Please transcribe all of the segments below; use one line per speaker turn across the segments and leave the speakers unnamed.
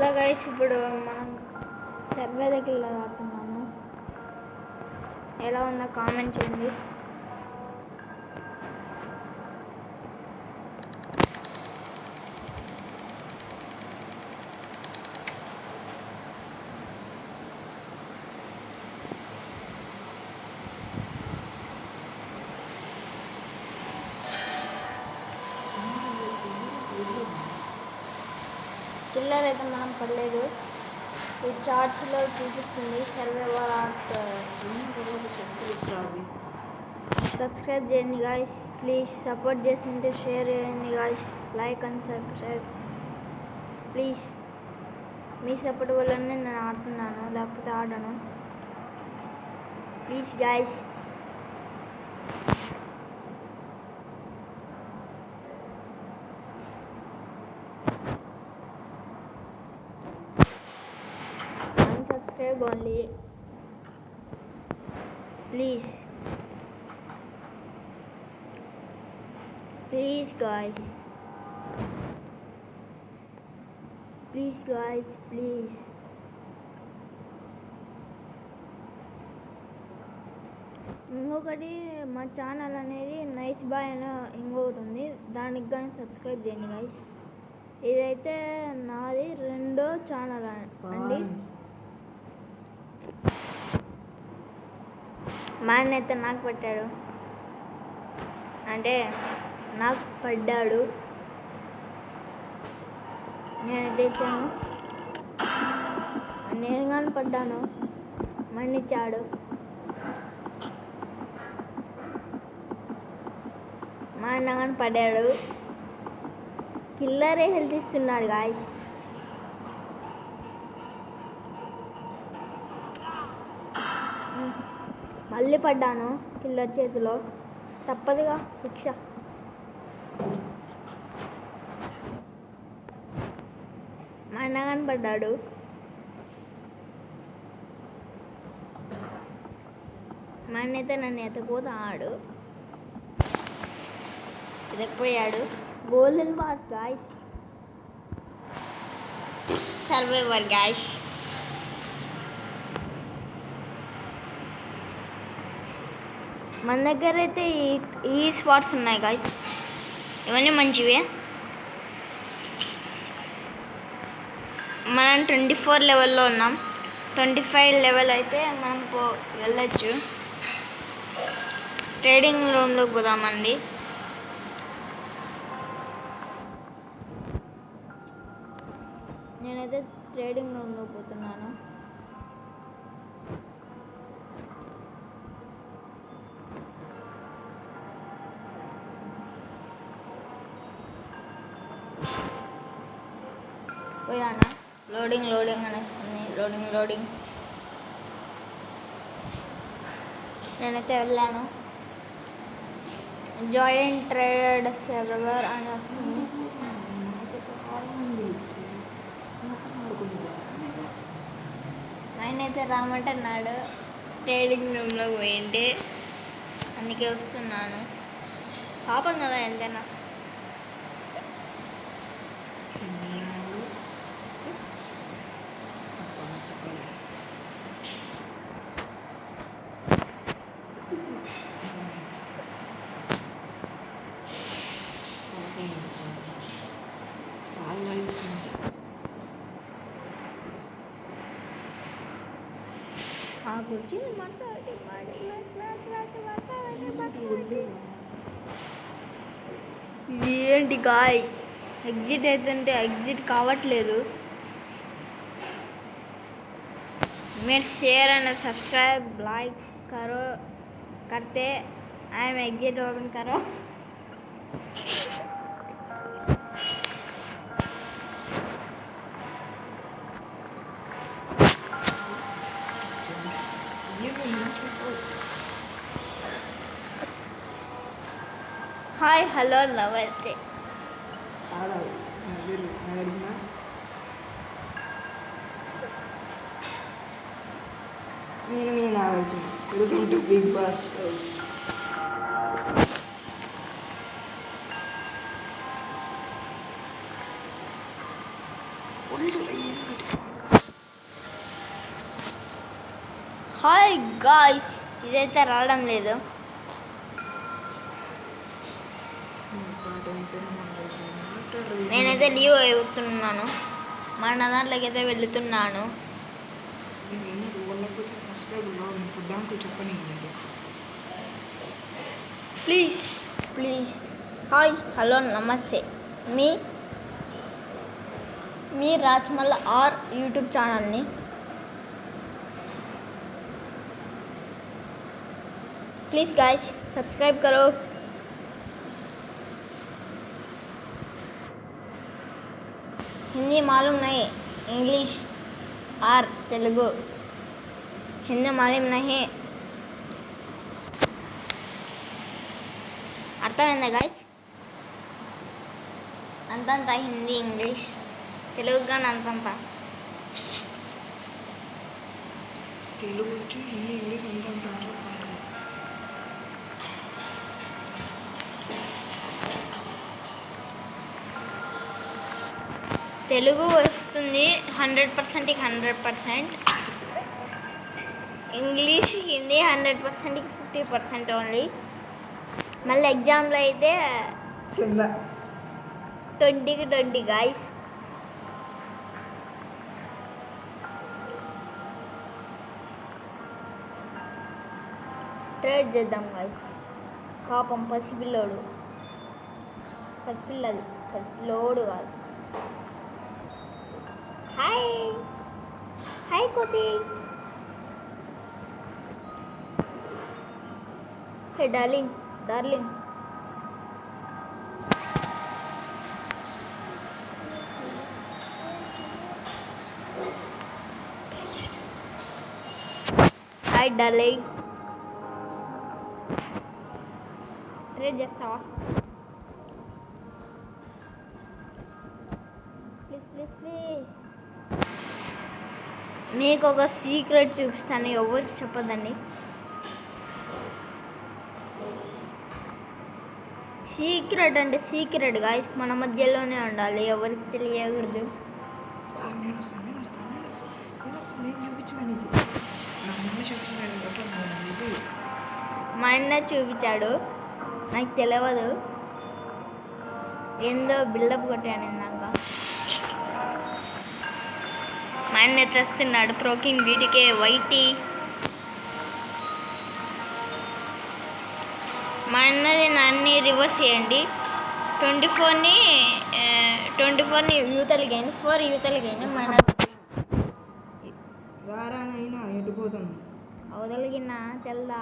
Hello guys, ఇప్పుడు మనం survey దగ్గర ఆడుతున్నాము. ఎలా ఉందో కామెంట్ చేయండి. కిల్లర్ అయితే మనం పడలేదు. ఈ చార్ట్స్లో చూపిస్తుంది సర్వైవల్ ఆర్ట్. సబ్స్క్రైబ్ చేయండి గాయస్, ప్లీజ్ సపోర్ట్ చేస్తుంటే షేర్ చేయండి guys, like and subscribe please. మీ సపోర్ట్ వల్లనే నేను ఆడుతున్నాను, లేకపోతే ఆడను. Please guys. Subscribe only, please guys, please. ఇంకొకటి మా ఛానల్ అనేది నైస్ బాయ్ అని ఇంకొకటి ఉంది, దానికి కానీ సబ్స్క్రైబ్ చేయండి గైస్. ఇదైతే నాది రెండో ఛానల్ అండి. మా ఆయన అయితే నాకు పెట్టాడు, అంటే నాకు పడ్డాడు. నేనైతే ఇచ్చాను, నేను కానీ పడ్డాను, మన్నిచ్చాడు. మా అన్న కానీ పడ్డాడు. కిల్లరే హెల్త్ ఇస్తున్నాడు గాయస్. మళ్ళీ పడ్డాను కిల్లర్ చేతిలో, తప్పదుగా శిక్ష. మా అన్న కానీ పడ్డాడు. మా అన్న అయితే నన్ను ఎత్తపోతాడు, ఎత్తపోయాడు. Golden boss guys, survivor guys. మన దగ్గర అయితే ఈ స్పాట్స్ ఉన్నాయి గాయస్, ఇవన్నీ మంచివే. మనం 24 లెవెల్లో ఉన్నాం. 25 లెవెల్ అయితే మనం వెళ్ళచ్చు. ట్రేడింగ్ రూమ్లోకి పోదామండి. నేనైతే ట్రేడింగ్ రూమ్లోకి పోతున్నాను. పోయానా? లోడింగ్ అని వస్తుంది. లోడింగ్. నేనైతే వెళ్ళాను. జాయిన్ ట్రేడ్ సర్వర్ అని వస్తుంది. ఆయన అయితే రామంటున్నాడు, ట్రేడింగ్ రూమ్లో పోయింటే అందుకే వస్తున్నాను. పాపం కదా ఎంతైనా. ఏంటి గాయ్స్, ఎగ్జిట్ అవుతుంటే ఎగ్జిట్ కావట్లేదు. మీరు షేర్ అండ్ सब्सक्राइब लाइक करो करते आई एम एग्जिट ओपन करो. हाय हेलो नमस्ते.
Welcome to Big Boss House.
Guys ఇదైతే రావడం లేదు. నేనైతే లీవ్ అవుతున్నాను, మన దాంట్లోకి అయితే వెళుతున్నాను. ప్లీజ్ ప్లీజ్ హాయ్ హలో నమస్తే. మీ రాజ్మల్ల ఆర్ యూట్యూబ్ ఛానల్ని प्लीज़ गाइस सब्सक्राइब करो. हिंदी मालूम नहीं, इंग्लिश और तेलुगु. हिंदी मालूम नहीं. అర్థమైందా గాయస్? అంతంత హిందీ ఇంగ్లీష్ తెలుగు కానీ అంతంత.
తెలుగు వచ్చి హిందీ ఇంగ్లీష్ అంతంత.
తెలుగు వస్తుంది 100%కి 100%. ఇంగ్లీష్ హిందీ 100%కి 50% ఓన్లీ. మళ్ళీ ఎగ్జామ్లో అయితే 20కి 20 గాయస్. ట్రేడ్ చేద్దాం గాయస్. పాపం పసిపిల్లోడు, పసిపిల్లది, పసిపిల్లోడు కాదు. హాయ్ హాయ్ కోతి. Hey darling darling. Hi darling. Trade చేస్తావా? Please please please. మీకు ఒక సీక్రెట్ చూపిస్తాను, ఎవరికి చెప్పదండి. సీక్రెట్ అంటే సీక్రెట్ గాయ్స్, మన మధ్యలోనే ఉండాలి, ఎవరికి తెలియకూడదు. మా అన్న చూపించాడు, నాకు తెలియదు. ఏందో బిల్డప్ కొట్టాను ఇందాక. మా అన్న తెస్తున్నాడు ప్రోకింగ్ వీటికే వైటీ. మా అన్నది నన్ను రివర్స్ చేయండి. 24ని యూతలు గైన్ 4 యూతలు గైన్. మా అన్న
రారానైనా ఎటుపోతాను
అవదలిగిన తెలవదా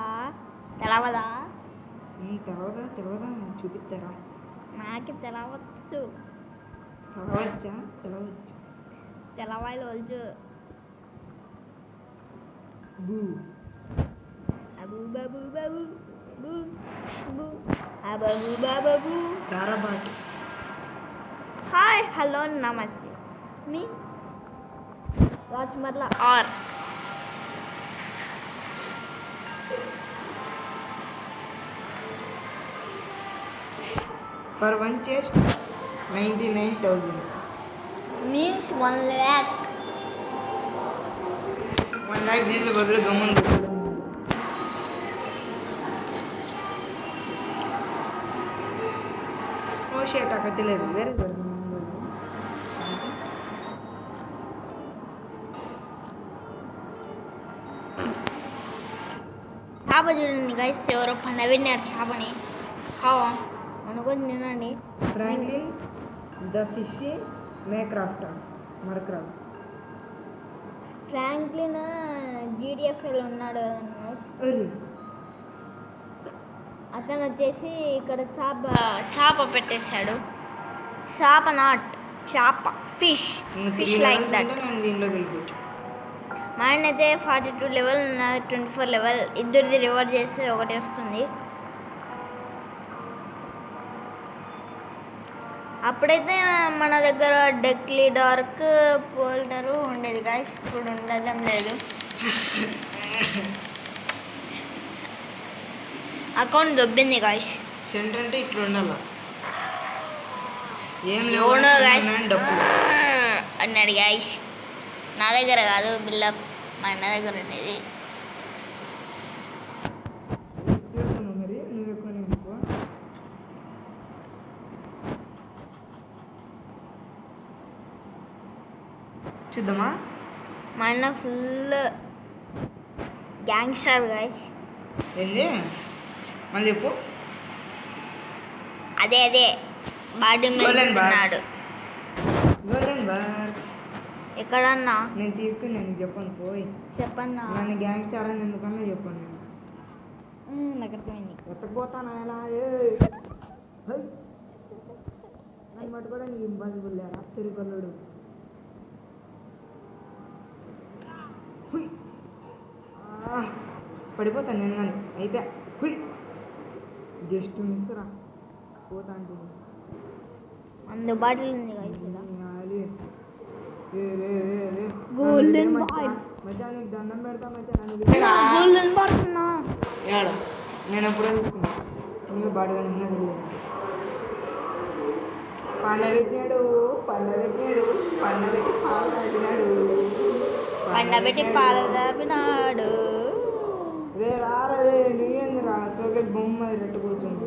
తెలవదా చూపిస్తారా?
నాకు తెలవచ్చు.
తెలవచ్చు
తెలవాయిలు వచ్చు. అబూ బాబు బాబు బూ బూ అబూ బాబు.
రారాబాటు.
హాయ్ హలో నమస్తే. మీ రాజ్మల్ల are.
Per one chest 99,000
means 1 lakh.
1 lakh తీసే బదులు గమ్మున ఓ షేట్ అక్కర్లేదు. వేరే
చేప చూడండి గైస్, ఎవరో నవ్వినారు చేపని. కావా అనుకొని తినండి.
ఫ్రాంక్లిన్ ద ఫిష్ మేక్రాఫ్ట్ మర్క్రాఫ్ట్.
ఫ్రాంక్లిన్ జీడిఎఫ్లో ఉన్నాడు కదండి గైస్. అతను వచ్చేసి ఇక్కడ చేప పెట్టేశాడు. చేప నాట్ చేప, ఫిష్ లైక్ దట్.
దీంట్లో వెళ్ళిపోవచ్చు.
మా ఆయన అయితే 42 లెవెల్, నాది 24 లెవెల్. ఇద్దరిది రివర్స్ చేస్తే ఒకటి వస్తుంది. అప్పుడైతే మన దగ్గర డెక్లీ డార్క్ ఫోల్డరు ఉండేది గాయస్, ఇప్పుడు ఉండడం లేదు. Account దొబ్బింది guys.
సెంట్ అంటే ఇట్లా ఉండాల. ఏం
అవును గాయస్
డబ్బులు
అన్నాడు గాయస్. నా దగ్గర కాదు బిల్డప్, మా అన్న దగ్గర ఉండేది.
చూద్దామా?
మా అన్న ఫుల్ గ్యాంగ్స్టర్ గాయస్.
ఏంది మళ్ళీ చెప్పు.
అదే బాడీ
Golden bar.
ఉన్నాడు.
గోల్డెన్ బార్
ఎక్కడన్నా
నేను తీసుకుని నేను చెప్పను పోయి.
చెప్పన్నా.
నన్ను గ్యాంగ్స్టర్ అని ఎందుకన్నా చెప్పను నేను.
నాకు అర్థమైంది.
ఎత్తకపోతాను ఆయన నన్ను పట్టుకోవడానికి ఇంపాసిబుల్ లేరా తిరుగులోడు. పడిపోతాను నేను కానీ అయిపోయా. జస్ట్ మిస్ రా పోతా అంటే
అందు బాటిల్ ఉంది గాయస్.
గోల్డెన్
Golden
మచ్చా
bar.
మచ్చా నీకు దండం పెడతా మచ్చా నన్ను
గోల్డెన్ బార్ ఉన్నా.
ఏడ నేను ఎప్పుడో తీసుకున్నా నువ్వు బాడుగా నిన్న తెలియదు. పండబెట్టినాడు పండబెట్టి పాలు తాగినాడు.
పండబెట్టి పాలు దాపినాడు.
రే రారా రే నీకేంది రా సోకేస్ బొమ్మ రెట్టు కూర్చుంది.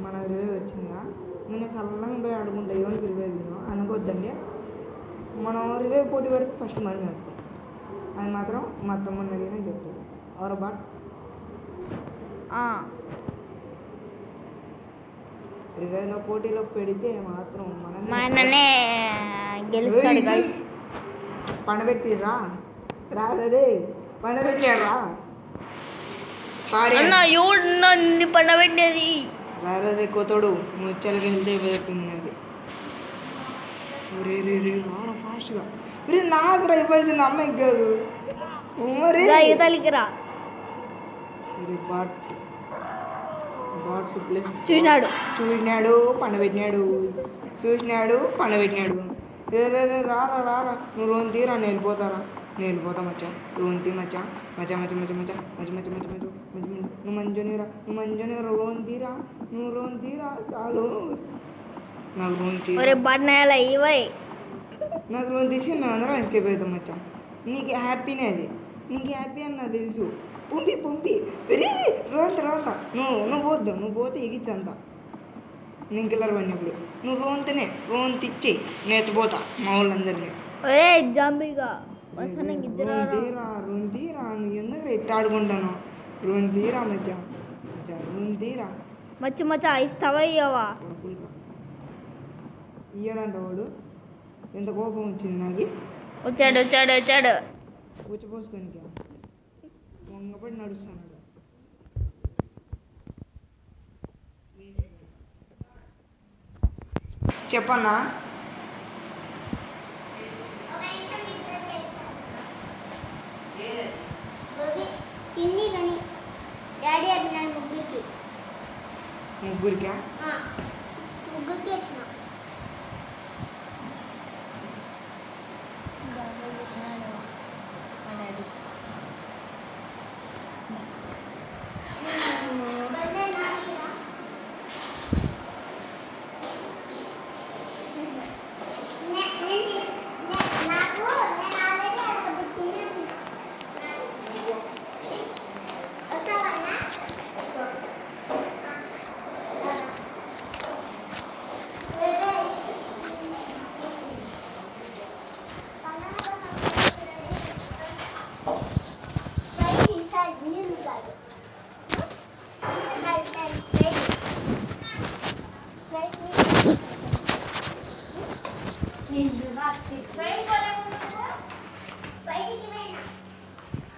మన రివే వచ్చిందా నేను చల్లంగా పోయి ఆడుకుంటా. ఎవరికి రివే విను అనుకోవద్దండి. మనం రివే పోటీ పెడితే ఫస్ట్ మనం వేస్తాం. అది మాత్రం మా తమ్ముడిని అడిగినా చెప్తాడు. ఎవరు బాట్ రివేలో పోటీలో పెడితే మాత్రం మనం
మా అన్ననే గెలుస్తాడు గాయస్.
పండబెట్టిర్రా రాదే పండబెట్టాడు రా సారీ
అన్న ఎవడు నన్ను పండబెట్టేది?
రారే కోతోడు ముచ్చలకి వెళ్తే పెట్టున్నది. రే రే రే రారా ఫాస్ట్గా. రే నాకు రా ఇవ్వాల్సింది అమ్మాయికి కాదు మరి.
యువతలికి రా.
బాట్ ప్లస్ చూసినాడు పండబెట్టినాడు రే రే రే రారా నువ్వు రోన్ తీరా నేను వెళ్ళిపోతా మచ్చా రోన్ తీ మచ్చా నువ్వు మంజునిరా రోన్ తీరా చాలు. నాకు రోన్ తీ నాకు రోన్ తీసి మేమందరం ఎస్కేప్ అవుతాం మచ్చా. నీకు హ్యాపీనే అది నీకు హ్యాపీ అని నాకు తెలుసు. పంపి రే రోంత నువ్వు పోతే ఎగిచ్చంతా నేను కిల్లర్ పడినప్పుడు నువ్వు రోన్ తిచ్చి నేర్చిపోతా మా వాళ్ళందరినీ. రోన్ తీరా నువ్వు ఎందుకు ఎట్ట ఆడుకుంటాను. రోన్ తీరా మచ్చా రోన్ తీరా
మచ్చ ఇస్తావా ఇయ్యవా?
ఇయ్యడంట వాడు. ఎంత కోపం వచ్చింది నాకు.
వచ్చాడు.
కూర్చోపోసుకొని వంగపడి నడుస్తున్నాడు. చెప్పన్నా
తిండి కానీ డాడీ అభినాడు
ముగ్గురికా
ముగ్గురికి వచ్చిన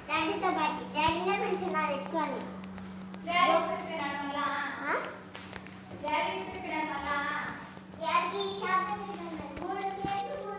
డాడీతో పాటు డాడీనే పెంచున్నారు ఎక్కువ డాడీకి శాతం మూడు గ్లాసులు